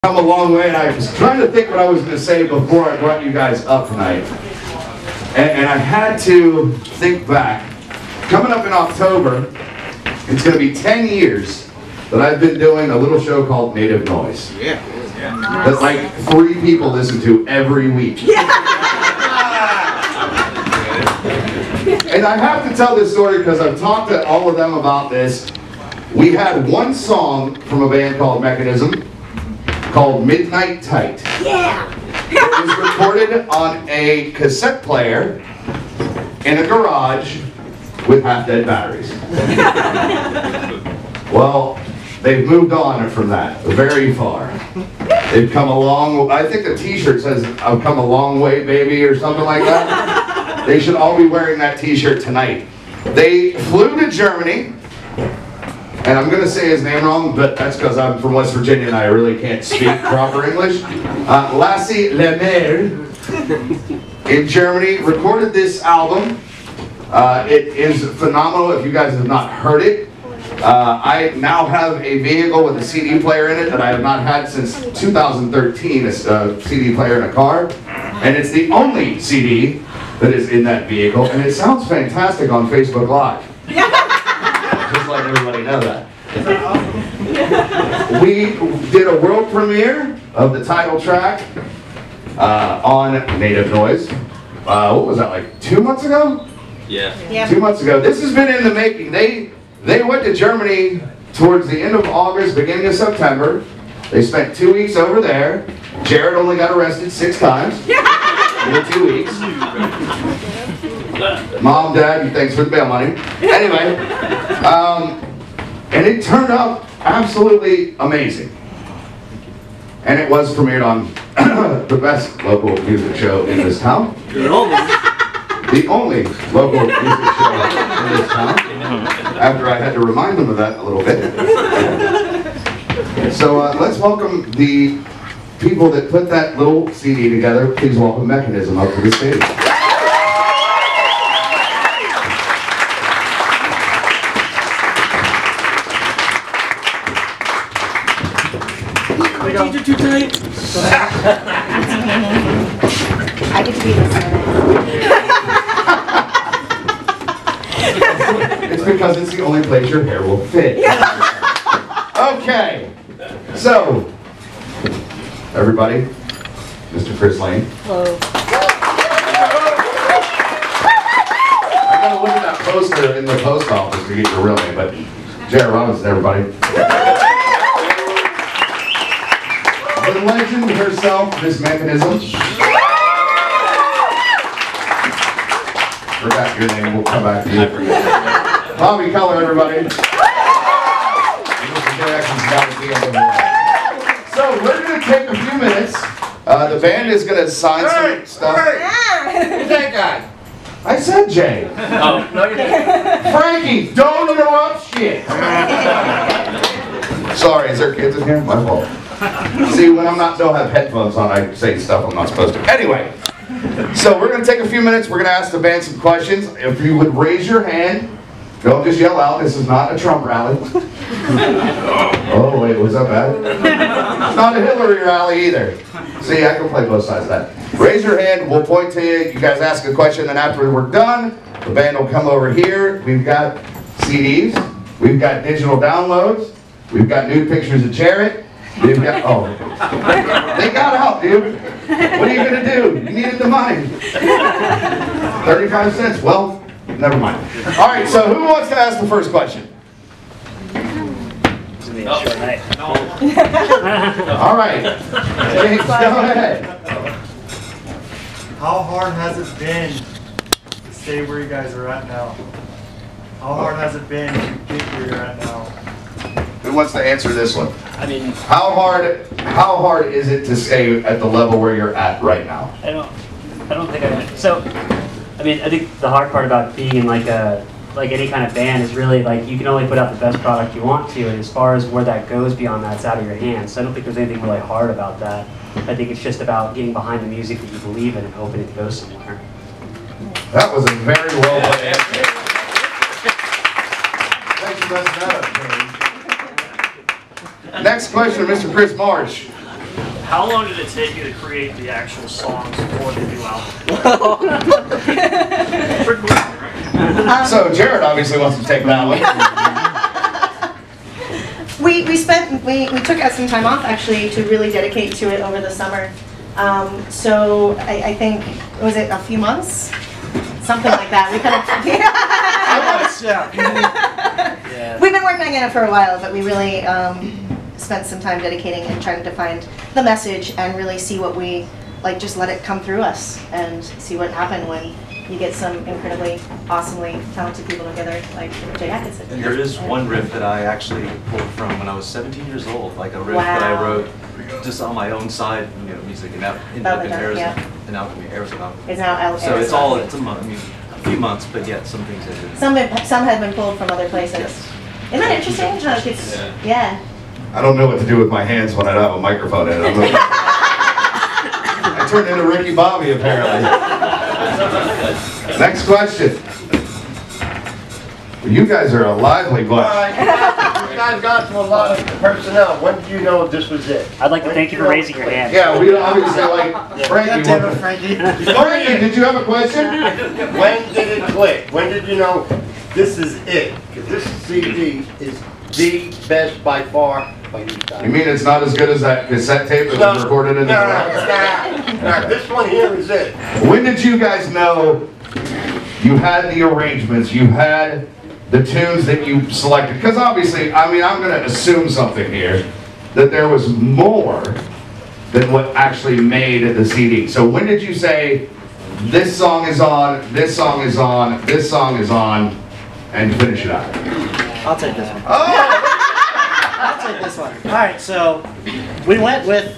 Come a long way, and I was trying to think what I was going to say before I brought you guys up tonight. And I had to think back. Coming up in October, it's going to be 10 years that I've been doing a little show called Native Noise. Yeah. That like 3 people listen to every week. Yeah. And I have to tell this story because I've talked to all of them about this. We had one song from a band called Mekanism called Midnight Tight. Yeah! It was recorded on a cassette player in a garage with half-dead batteries. Well, they've moved on from that very far. They've come a long, I think the t-shirt says, "I've come a long way, baby," or something like that. They should all be wearing that t-shirt tonight. They flew to Germany. And I'm going to say his name wrong, but that's because I'm from West Virginia and I really can't speak proper English. Lassie Lemaire in Germany recorded this album. It is phenomenal if you guys have not heard it. I now have a vehicle with a CD player in it that I have not had since 2013, a CD player in a car. And it's the only CD that is in that vehicle, and it sounds fantastic on Facebook Live. Just let everybody know that. We did a world premiere of the title track on Native Noise. What was that, like 2 months ago? Yeah. 2 months ago. This has been in the making. They went to Germany towards the end of August, beginning of September. They spent 2 weeks over there. Jared only got arrested 6 times in 2 weeks. Mom, Dad, thanks for the bail money. Anyway, and it turned out absolutely amazing. And it was premiered on the best local music show in this town. The only local music show in this town. After I had to remind them of that a little bit. So let's welcome the people that put that little CD together. Please welcome Mekanism up to the stage. These are too tight. I get to be this It's because it's the only place your hair will fit. Okay. So, everybody, Mr. Chris Lane. Hello. I gotta look at that poster in the post office to get your real name, but Jared Robinson, everybody. The legend herself, Miss Mekanism. Forgot your name, we'll come back to you. Bobby Keller, everybody. So we're going to take a few minutes. The band is going to sign some stuff. Who's that guy? I said Jay. Oh, no, you didn't. Frankie, don't interrupt shit. Sorry, is there kids in here? My fault. See, when don't have headphones on, I say stuff I'm not supposed to. Anyway, so we're going to take a few minutes. We're going to ask the band some questions. If you would raise your hand, don't just yell out. This is not a Trump rally. Oh, wait, was that bad? It's not a Hillary rally either. See, I can play both sides of that. Raise your hand. We'll point to you. You guys ask a question, and after we're done, the band will come over here. We've got CDs. We've got digital downloads. We've got nude pictures of Jared. We've got, oh, they got out, dude. What are you going to do? You needed the money. 35 cents. Well, never mind. All right, so who wants to ask the first question? All right. James, go ahead. How hard has it been to stay where you guys are at now? How hard has it been to get where you're at now? Who wants to answer this one? I mean, how hard is it to stay at the level where you're at right now? I don't think so. I mean, I think the hard part about being in like any kind of band is really like you can only put out the best product you want to, and as far as where that goes beyond that, it's out of your hands. So I don't think there's anything really hard about that. I think it's just about getting behind the music that you believe in and hoping it goes somewhere. That was a very well put answer. Thanks for messing that up, James. Next question, Mr. Chris Marsh. How long did it take you to create the actual songs for the new album? So Jared obviously wants to take that one. We took out some time off actually to really dedicate to it over the summer. So I think, was it a few months? Something like that. We kind of, We've been working on it for a while, but we really spent some time dedicating and trying to find the message and really see what we, like, just let it come through us and see what happened when you get some incredibly, awesomely talented people together, like Jay Atkinson. And there is one riff that I actually pulled from when I was 17 years old, like a riff that I wrote just on my own side, music in Arizona. In Arizona. It's now so it's all, it's a few months, but yet some things that did. Some have been pulled from other places. Yes. Isn't that interesting? Yeah. I don't know what to do with my hands when I don't have a microphone in it. I turned into Ricky Bobby, apparently. Next question. Well, you guys are a lively bunch. You guys got to a lot of personnel. When did you know this was it? I'd like to thank you for raising your hand. Yeah, we obviously like Frankie. Frankie, did you have a question? When did it click? When did you know this is it? Because this CD is the best by far. You mean it's not as good as that cassette tape that was recorded in the No, this one here is it. When did you guys know you had the arrangements, you had the tunes that you selected? Because obviously, I mean, I'm going to assume something here, that there was more than what actually made the CD. So when did you say, this song is on, this song is on, this song is on, and finish it out? I'll take this one. Oh! I'll take this one. All right, so we went with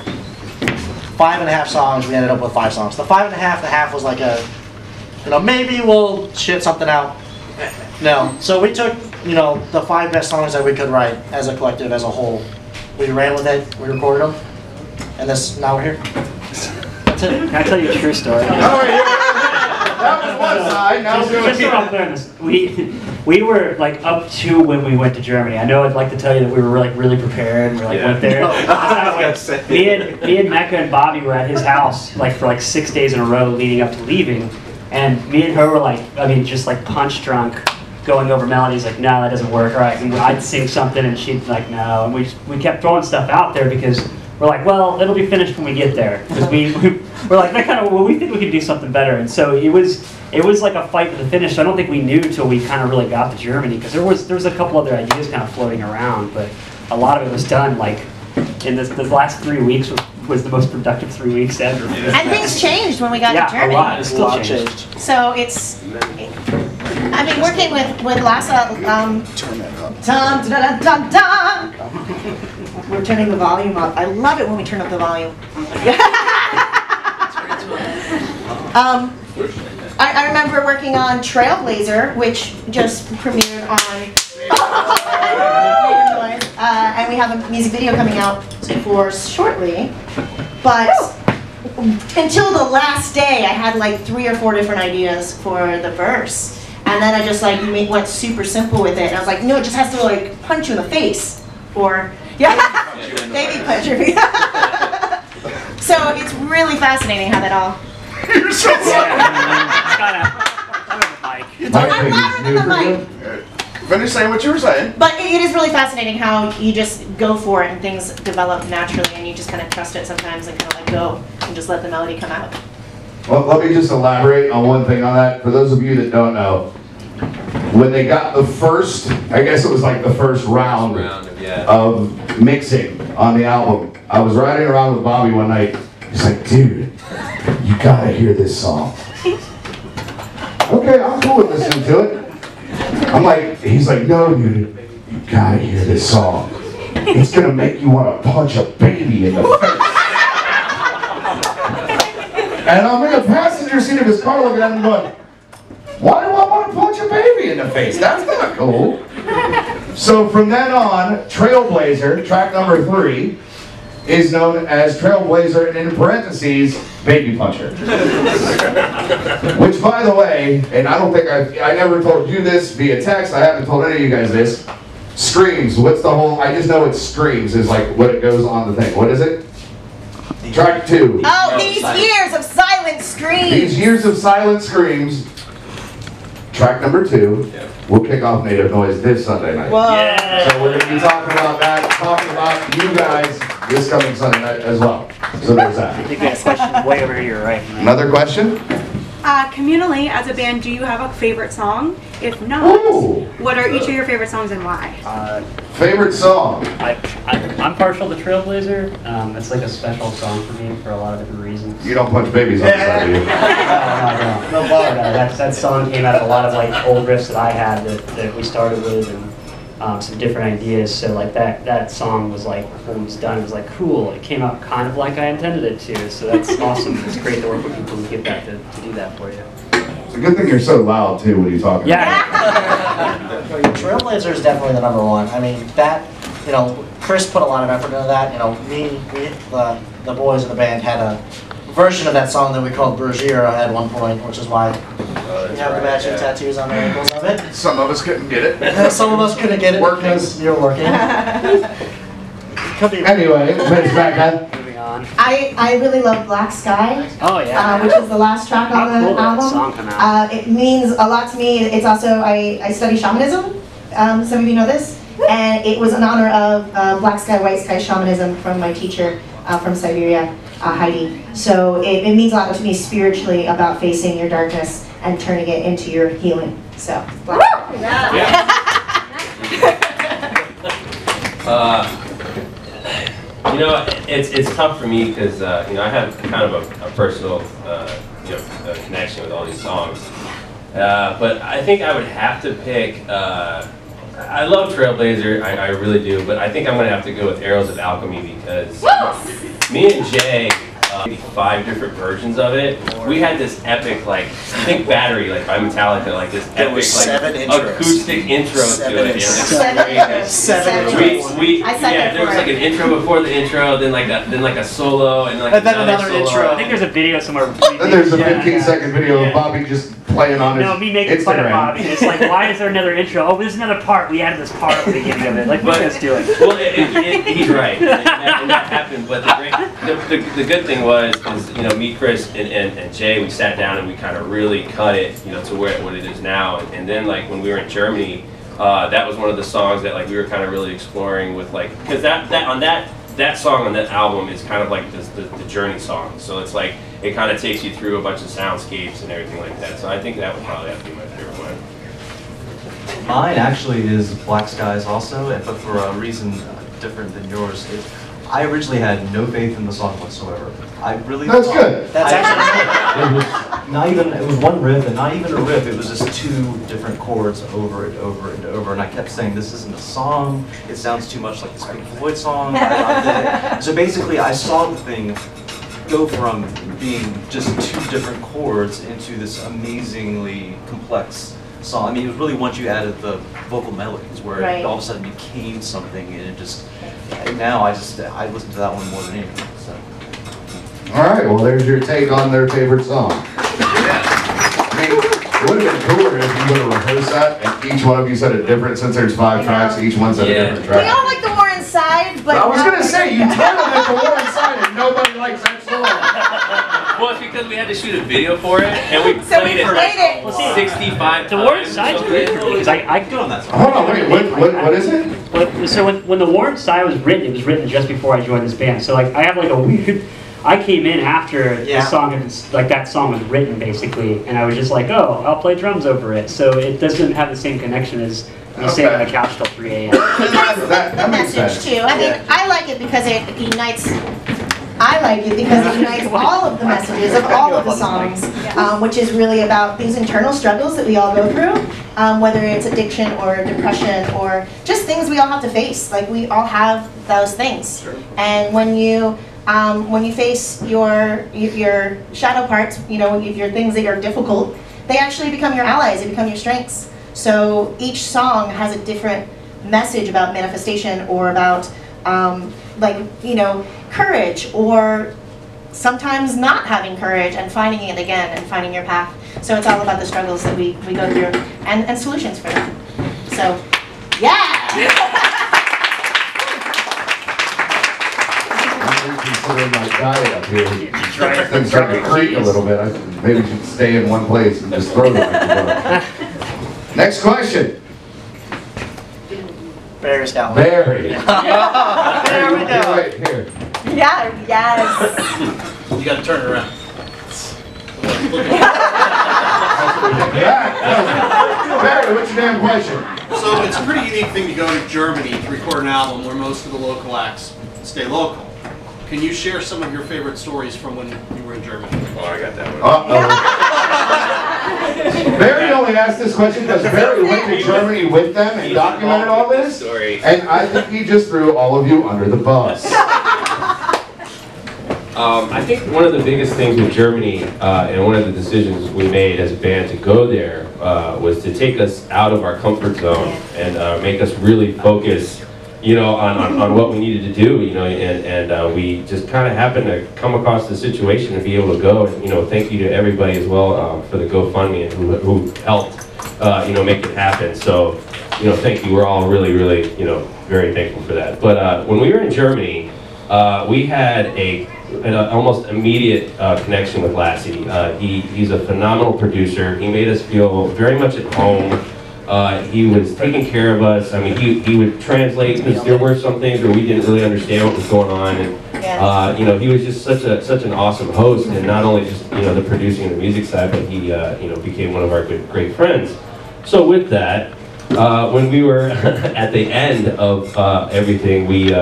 5.5 songs. We ended up with 5 songs. The 5.5, the half was like a, maybe we'll shit something out. No. So we took, the 5 best songs that we could write as a collective, as a whole. We ran with it. We recorded them, and now we're here. That's it. Can I tell you a true story? That was one side. Now we were like up to when we went to Germany. I know I'd like to tell you that we were like really prepared and we went there. No, me and Mecca and Bobby were at his house like for like 6 days in a row leading up to leaving, and me and her were like, just like punch drunk, going over melodies like, no, that doesn't work. All right, and I'd sing something and she'd like, no, and we kept throwing stuff out there because we're like, well, it'll be finished when we get there, because we're like, we think we can do something better. And so it was like a fight to the finish. So I don't think we knew till we kind of really got to Germany, because there was a couple other ideas kind of floating around, but a lot of it was done like in this last 3 weeks was the most productive 3 weeks ever. And things changed when we got to Germany. A lot. It's still changed. So working with Lassa, we're turning the volume up. I love it when we turn up the volume. I remember working on Trailblazer, which just premiered on and we have a music video coming out for shortly. But until the last day, I had like 3 or 4 different ideas for the verse. And then I just went super simple with it. And I was like, no, it just has to like punch you in the face. Or, baby punch your face. So it's really fascinating how that all... You're so I'm louder than the mic. Finish saying what you were saying. But it is really fascinating how you just go for it and things develop naturally and you just kind of trust it sometimes and kind of let go and just let the melody come out. Well, let me just elaborate on one thing on that. For those of you that don't know, when they got the first, I guess it was like the first round of mixing on the album, I was riding around with Bobby one night. He's like, dude, you gotta hear this song. Okay, I'm cool with listening to it. He's like, no, dude, you gotta hear this song. It's gonna make you want to punch a baby in the face. And I'm in the passenger seat of his car looking at him going, why do I want to punch a baby in the face? That's not cool. So from then on, Trailblazer, track number 3, is known as Trailblazer, and in parentheses, Baby Puncher. Which, by the way, and I don't think I never told you this via text, I haven't told any of you guys this, Screams, what's the whole, I just know it's Screams is like what it goes on the thing. What is it? The Track 2. Oh, these years of silent screams. These years of silent screams. Track number 2. We'll kick off Native Noise this Sunday night. Whoa. Yeah. So we're going to be talking about that, talking about you guys this coming Sunday night as well. So there's I that. think we have a question way over here, right? Another question? Communally, as a band, do you have a favorite song? If not, Ooh. what are each of your favorite songs and why? Favorite song? I'm partial to Trailblazer. It's like a special song for me for a lot of different reasons. You don't punch babies on the side, do you? No, that song came out of a lot of like old riffs that I had that we started with and some different ideas. So like that song was like, when it was done, it was like cool. It came out kind of like I intended it to. So that's awesome. It's great to work with people who get that to do that for you. It's a good thing you're so loud too when you talk. Yeah. Trailblazer is definitely the number one. I mean, that, you know, Chris put a lot of effort into that. You know, the boys in the band had a version of that song that we called Bergera at one point, which is why we have the matching tattoos on our ankles of it. Some of us couldn't get it. Some of us couldn't get it Working. because you're working. Could be. Anyway, Miss Becca. Moving on. I really love Black Sky, Oh yeah. which is the last track on How the cool did that album. song come out? It means a lot to me. It's also, I study shamanism. Some of you know this. And it was in honor of Black Sky, White Sky shamanism from my teacher from Siberia, Heidi. So it means a lot to me spiritually about facing your darkness and turning it into your healing. So, Black You know, it's tough for me because you know, I have kind of a personal you know, connection with all these songs. But I think I would have to pick. I love Trailblazer, I really do, but I think I'm going to have to go with Arrows of Alchemy because me and Jay, maybe 5 different versions of it. We had this epic, like, think Battery, like by Metallica, like this There epic, was like 7 intros. acoustic intro Seven to it. intros. Seven We, I second yeah, there was for like it. an intro before the intro, then like a solo, and like And then another solo. intro. I think there's a video somewhere. Then there's a 15-second video of Bobby just playing on his No, me making fun of Instagram. Bobby. It's like, why is there another intro? Oh, there's another part. We added this part at the beginning of it. Like, let's just do it. Well, he's right, and that happened. But the good thing was, you know, me, Chris, and Jay, we sat down and we kind of really cut it, you know, to what it is now. And then like when we were in Germany, that was one of the songs that like we were kind of really exploring with like, because that song on that album is kind of like the journey song. So it's like it kind of takes you through a bunch of soundscapes and everything like that. So I think that would probably have to be my favorite one. Mine actually is Black Skies also, but for a reason different than yours. I originally had no faith in the song whatsoever. I really That's thought- good. That's actually It was not even, it was one riff, and not even a riff, it was just 2 different chords over and over and over, and I kept saying, this isn't a song, it sounds too much like the Pink Floyd song. So basically, I saw the thing go from being just 2 different chords into this amazingly complex song. I mean, it was really once you added the vocal melodies, where Right. it all of a sudden became something, and it just, and now I listen to that one more than anything, so. All right, well, there's your take on their favorite song. I mean, it would have been cooler if you would have rehearsed that and each one of you said a different, since there's 5 tracks, each one said a different We track. all like the War Inside, but I was not going to say, you like titled it The War Inside and nobody likes that song. Well, it's because we had to shoot a video for it, and we So we played it played it. like 65 The War times. Inside's So weird for me because I Good on that song. Hold on, wait, what is it? so when the War Inside was written, it was written just before I joined this band. So like I have like a weird. I came in after the song had been, like that song was written basically, and I was just like, oh, I'll play drums over it. So it doesn't have the same connection as you staying on the couch till 3 a.m. That the makes message sense. too. I think I like it because it unites. I like it because it unites all of the messages of all of the songs, which is really about these internal struggles that we all go through, whether it's addiction or depression or just things we all have to face. Like we all have those things, and when you face your shadow parts, you know, your things that are difficult, they actually become your allies. They become your strengths. So each song has a different message about manifestation or about like, you know, courage or sometimes not having courage and finding it again and finding your path. So it's all about the struggles that we go through and solutions for them. So, yeah! considering my diet up here. Try it. Things starting to creak a little bit. I maybe should stay in one place and just throw the microphone. Next question. Barry's got one. Barry. There we go. Right here. Yeah, yes. You gotta turn it around. Barry, what's your damn question? So it's a pretty unique thing to go to Germany to record an album where most of the local acts stay local. Can you share some of your favorite stories from when you were in Germany? Oh, I got that one. Uh-oh. Barry only asked this question because Barry went to Germany with them and documented all this. And I think he just threw all of you under the bus. I think one of the biggest things with Germany, and one of the decisions we made as a band to go there, was to take us out of our comfort zone and make us really focus, you know, on what we needed to do, you know, and we just kind of happened to come across the situation and be able to go. And, you know, thank you to everybody as well for the GoFundMe and who helped, you know, make it happen. So, you know, thank you. We're all really, really, you know, very thankful for that. But when we were in Germany, we had an almost immediate connection with Lassie. He's a phenomenal producer. He made us feel very much at home. He was taking care of us. I mean, he would translate because there were some things where we didn't really understand what was going on. And you know, he was just such an awesome host, and not only just, you know, the producing and the music side, but he you know, became one of our great friends. So with that, when we were at the end of everything, we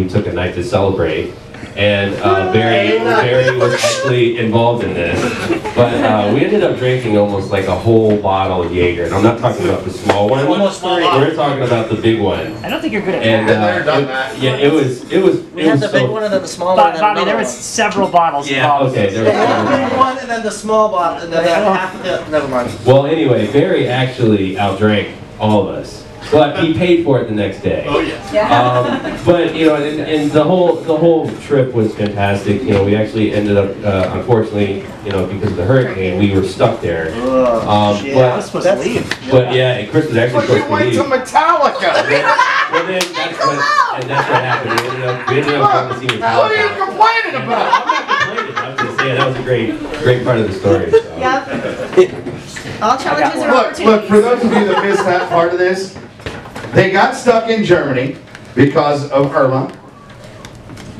took a night to celebrate. And Barry was actually involved in this, but we ended up drinking almost like a whole bottle of Jaeger, and I'm not talking about the small one. We're talking about the big one. I don't think you're good at And that. yeah, it was. We had the big one and then the small one. Bobby, there was several bottles. Yeah, okay, there was The big one and then the small bottle and then half of it. Never mind. Well, anyway, Barry actually outdrank all of us, but he paid for it the next day. Oh yeah. But you know, and the whole trip was fantastic. You know, we actually ended up, unfortunately, you know, because of the hurricane, we were stuck there. I was supposed to leave. But yeah, and Chris was actually But you supposed to went leave. to Metallica! Well, then that's what happened. We ended up going to see Metallica. What are you complaining about? I'm not complaining. I'm just saying that was a great part of the story. So. Yep. All challenges are opportunities. Look, for those of you that missed that part of this, they got stuck in Germany because of Irma.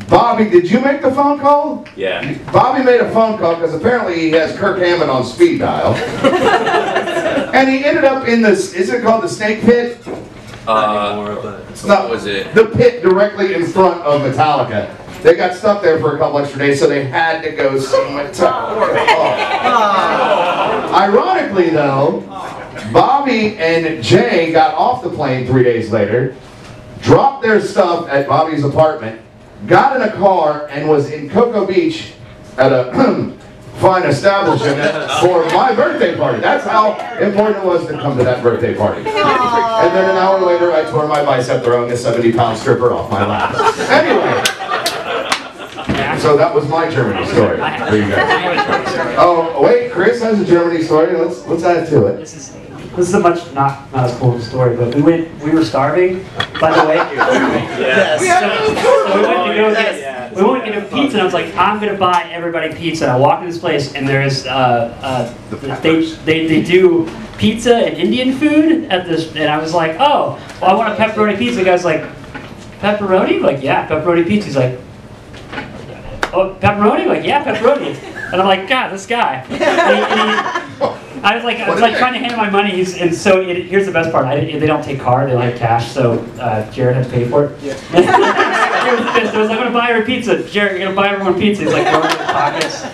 Bobby, did you make the phone call? Yeah. Bobby made a phone call because apparently he has Kirk Hammond on speed dial. And he ended up in this, is it called the Snake Pit? It's not, was it? The pit directly in front of Metallica. They got stuck there for a couple extra days, so they had to go see Metallica. Ironically, though, Bobby and Jay got off the plane 3 days later, dropped their stuff at Bobby's apartment, got in a car, and was in Cocoa Beach at a fine establishment for my birthday party. That's how important it was to come to that birthday party. And then an hour later, I tore my bicep throwing a 70-pound stripper off my lap. Anyway. So that was my Germany story for you guys. Oh, wait, Chris has a Germany story. Let's add to it. This is a much not as cool of a story, but we were starving, by the way. Yes. So we went to get pizza, and I was like, I'm gonna buy everybody pizza. And I walked in this place, and there's they do pizza and Indian food at this, and I was like, oh, well, I want a pepperoni pizza. The guy's like, pepperoni? I'm like, yeah, pepperoni pizza. He's like, oh, pepperoni? I'm like, yeah, pepperoni. And I'm like, God, this guy. I was like trying to hand him my money, and so here's the best part. They don't take card, they like cash, so Jared had to pay for it. Yeah. He was pissed. I was like, I'm gonna buy her pizza. Jared, you're gonna buy everyone pizza. He's like, throwing it in his pockets.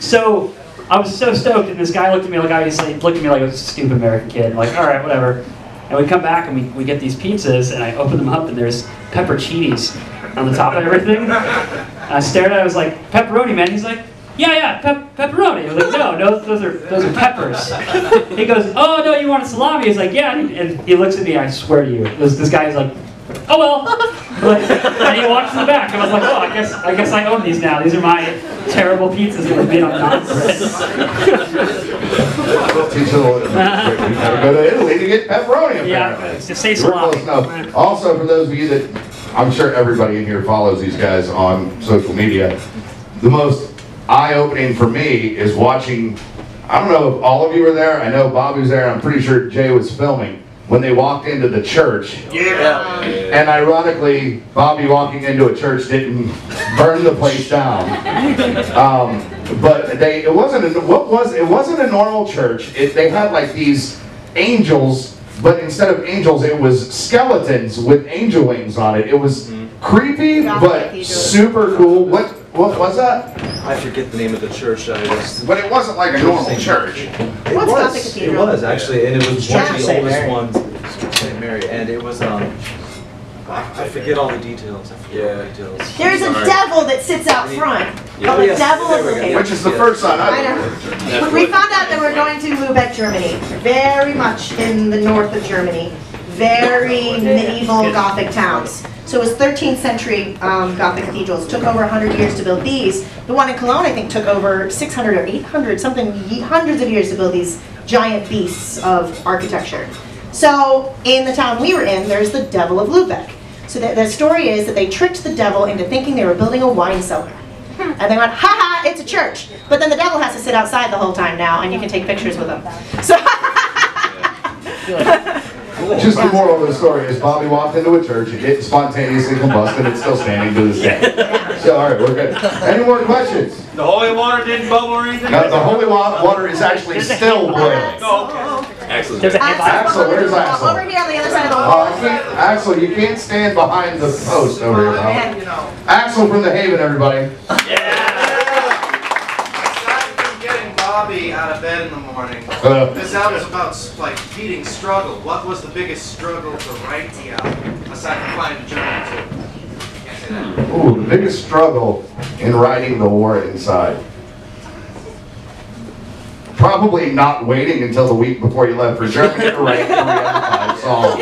So I was so stoked, and this guy looked at me like I was a stupid American kid. I'm like, all right, whatever. And we come back and we get these pizzas, and I open them up, and there's pepperoncinis on the top of everything. And I stared at it, I was like, pepperoni, man. He's like, yeah, pepperoni. I was like, no, those are peppers. He goes, oh no, you want salami? He's like, yeah, and he looks at me. I swear to you, this guy is like, oh well. And he walks in the back. And I was like, oh, I guess I own these now. These are my terrible pizzas that were made on non-bread. We gotta go to Italy to get pepperoni. Yeah, to say salami. Also, for those of you that I'm sure everybody in here follows these guys on social media. The most eye-opening for me is watching, I don't know if all of you were there, I know Bobby was there, I'm pretty sure Jay was filming, when they walked into the church. Yeah. And ironically, Bobby walking into a church didn't burn the place down. But it wasn't a normal church. They had like these angels, but instead of angels, it was skeletons with angel wings on it. It was creepy, but super cool. What was that? I forget the name of the church. But it wasn't like a normal church. It was actually, and it was one of the St. oldest Mary. ones, St. Mary, and it was I forget all the details. There's a devil that sits out front. Yeah. The devil is okay. Which is the first sign I I know. We found out that we're going to Lubeck, Germany. Very much in the north of Germany. Very medieval Gothic towns. So it was 13th century Gothic cathedrals. Took over 100 years to build these. The one in Cologne, I think, took over 600 or 800, hundreds of years to build these giant beasts of architecture. So in the town we were in, there's the Devil of Lubeck. So the story is that they tricked the devil into thinking they were building a wine cellar. And they went, ha ha, it's a church. But then the devil has to sit outside the whole time now, and you can take pictures with him. So Just the moral of the story is Bobby walked into a church, it spontaneously combusted, it's still standing to this day. So, all right, we're good. Any more questions? The holy water didn't bubble or anything? No, the holy water is actually still boiling. Oh, okay. Excellent. Axel, where's Axel? over here on the other side of the wall. Axel, you can't stand behind the post over here, pal. Axel from the Haven, everybody. Bobby out of bed in the morning. This album is about like beating struggle. What was the biggest struggle to write the album aside from flying to Germany too? Can't say that. Ooh, the biggest struggle in writing The War Inside. Probably not waiting until the week before you left for Germany to write 3 out of 5 songs.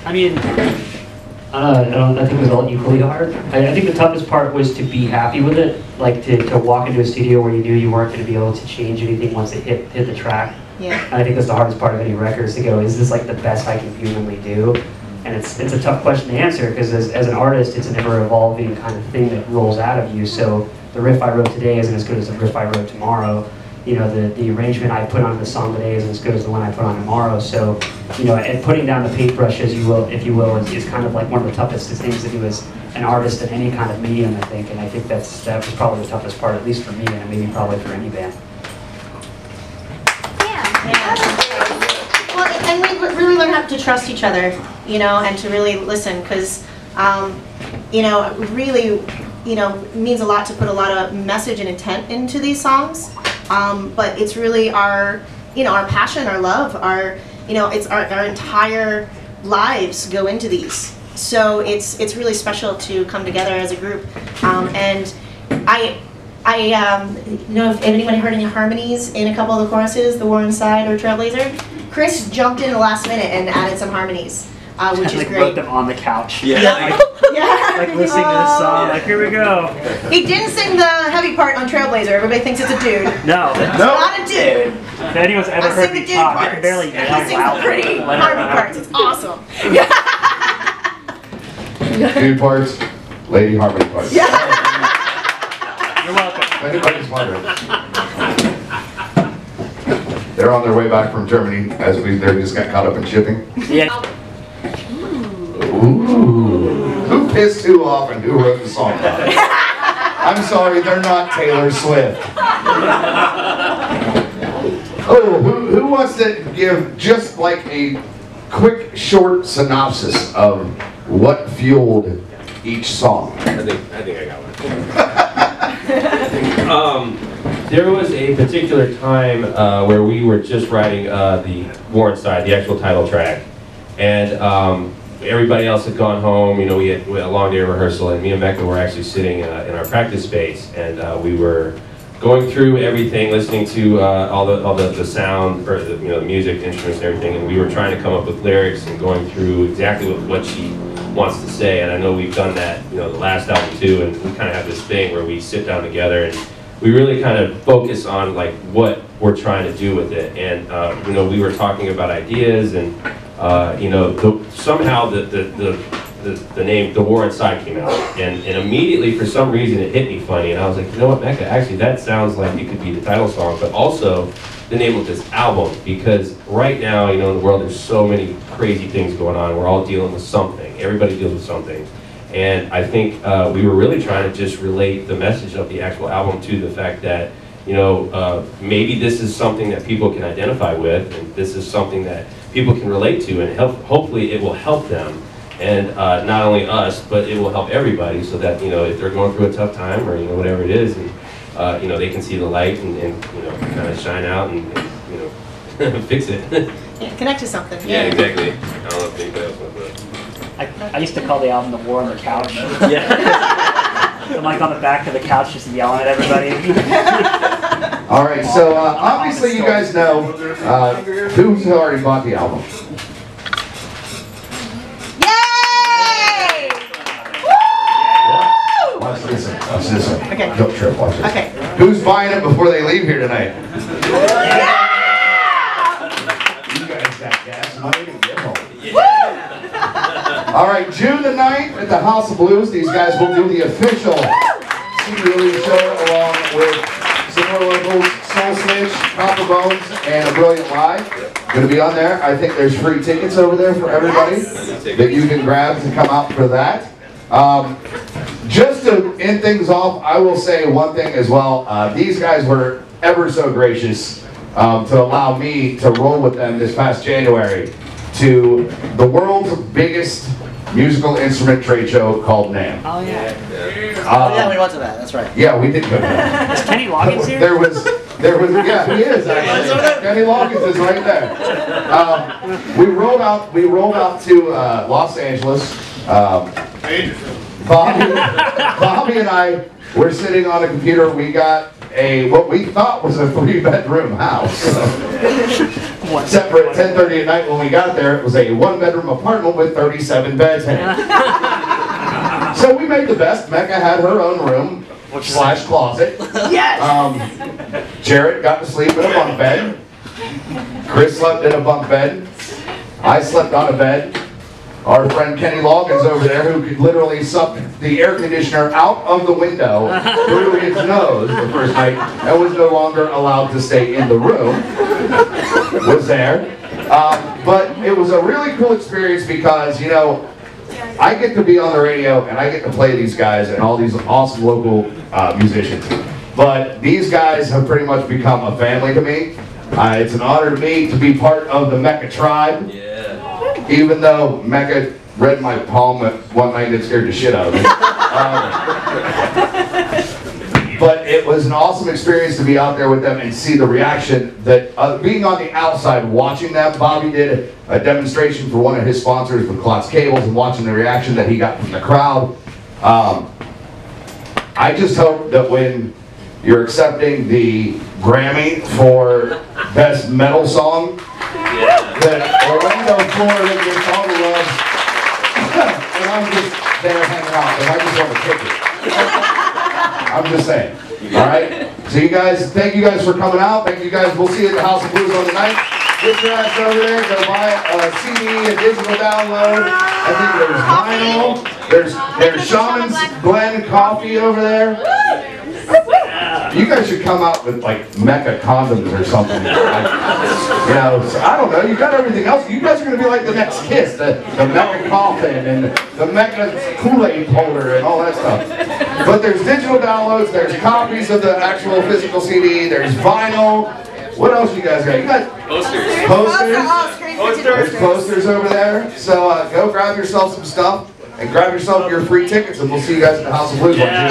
I mean, I think it was all equally hard. I think the toughest part was to be happy with it, like to walk into a studio where you knew you weren't going to be able to change anything once it hit the track. Yeah. And I think that's the hardest part of any record, is to go, is this like the best I can humanly do? And it's a tough question to answer, because as an artist, it's an ever-evolving kind of thing that rolls out of you. So the riff I wrote today isn't as good as the riff I wrote tomorrow. You know, the arrangement I put on the song today isn't as good as the one I put on tomorrow. So, you know, and putting down the paintbrush, as you will, if you will, is kind of like one of the toughest things to do as an artist in any kind of medium, I think. And I think that was probably the toughest part, at least for me, and maybe probably for any band. Well, and we really learn how to trust each other, you know, and to really listen, because, you know, really, you know, it means a lot to put a lot of message and intent into these songs. But it's really our, you know, our passion, our love, our, you know, it's our entire lives go into these. So it's really special to come together as a group. And I you know, if anyone heard any harmonies in a couple of the choruses, The War Inside or Trailblazer, Chris jumped in the last minute and added some harmonies, which is like great. wrote them on the couch. Yeah. Like listening to this song, like here we go. He didn't sing the heavy part on Trailblazer. Everybody thinks it's a dude. No. It's not a dude. If anyone's ever I heard sing the me dude talk, I parts. can barely yell He sings the loud. pretty harmony parts. It's awesome. Dude parts, lady harmony parts. Yeah. You're welcome. Anybody's wondering. They're on their way back from Germany as they just got caught up in shipping. Yeah. Ooh. Who pissed who off and who wrote the song? I'm sorry, they're not Taylor Swift. Oh, who wants to give just like a quick, short synopsis of what fueled each song? I think I got one. There was a particular time where we were just writing the War Inside, the actual title track, and everybody else had gone home. You know, we had a long day of rehearsal, and me and Mecca were actually sitting in our practice space, and we were going through everything, listening to all the sound, or the, you know, the music, instruments, and everything, and we were trying to come up with lyrics and going through exactly what she wants to say. And I know we've done that, you know, the last album too, and we kind of have this thing where we sit down together and we really kind of focus on like what we're trying to do with it. And you know, we were talking about ideas, and you know, somehow the name The War Inside came out, and immediately for some reason it hit me funny, and I was like, you know what, Mecca, actually that sounds like it could be the title song, but also the name of this album, because right now, you know, in the world there's so many crazy things going on. We're all dealing with something. Everybody deals with something. And I think we were really trying to just relate the message of the actual album to the fact that, you know, maybe this is something that people can identify with, and this is something that people can relate to, and hopefully it will help them. And not only us, but it will help everybody, so that, you know, if they're going through a tough time, or, you know, whatever it is, and, you know, they can see the light and you know, kind of shine out and you know, fix it. Yeah, connect to something. Yeah, exactly. I don't know if anybody else wants to. I used to call the album The War on the Couch. Yeah. I'm like on the back of the couch just yelling at everybody. All right, so obviously you guys know who's already bought the album. Yay! Woo! Watch this one. Watch this one. Okay. Don't trip. Watch this. Okay. Who's buying it before they leave here tonight? Yeah! You guys got gas money to get home. All right, June the 9th at the House of Blues, these guys will do the official CD release show along with some more locals, Soul Snitch, Copper Bones, and A Brilliant Lie. Going to be on there. I think there's free tickets over there for everybody that you can grab to come out for that. Just to end things off, I will say one thing as well. These guys were ever so gracious to allow me to roll with them this past January to the world's biggest musical instrument trade show called NAMM. Oh yeah. Yeah, we went to that. That's right. Yeah, we did go to that. Is Kenny Loggins here? There was, yeah, he is actually. Kenny Loggins is right there. We rolled out to Los Angeles. Bobby and I were sitting on a computer. We got what we thought was a 3-bedroom house. Except for at 10:30 at night when we got there, it was a 1-bedroom apartment with 37 beds in it. So we made the best. Mecca had her own room / closet. Yes! Jarrett got to sleep in a bunk bed. Chris slept in a bunk bed. I slept on a bed. Our friend Kenny Loggins over there, who could literally suck the air conditioner out of the window through his nose the first night and was no longer allowed to stay in the room, was there. But it was a really cool experience because, you know, I get to be on the radio and I get to play these guys and all these awesome local musicians. But these guys have pretty much become a family to me. It's an honor to me to be part of the Mecca tribe. Yeah. Even though Mecca read my palm one night and scared the shit out of me. But it was an awesome experience to be out there with them and see the reaction that, being on the outside watching them. Bobby did a demonstration for one of his sponsors with Klotz Cables, and watching the reaction that he got from the crowd. I just hope that when you're accepting the Grammy for Best Metal Song, that Orlando, Florida gets all the love, and I'm just there hanging out, and I just want to kick it. I'm just saying. All right? So you guys, thank you guys for coming out. Thank you guys. We'll see you at the House of Blues on the night. Get your ass over there. Go buy a CD, a digital download. I think there's vinyl. There's Shaman's Blend coffee over there. You guys should come out with like Mecca condoms or something. Like, you know, so I don't know. You got everything else. You guys are going to be like the next Kiss, the Mecca coffin and the Mecca Kool-Aid holder and all that stuff. But there's digital downloads. There's copies of the actual physical CD. There's vinyl. What else you guys got? You got Posters. Posters. There's posters over there. So go grab yourself some stuff and grab yourself your free tickets, and we'll see you guys at the House of Blues. Yeah.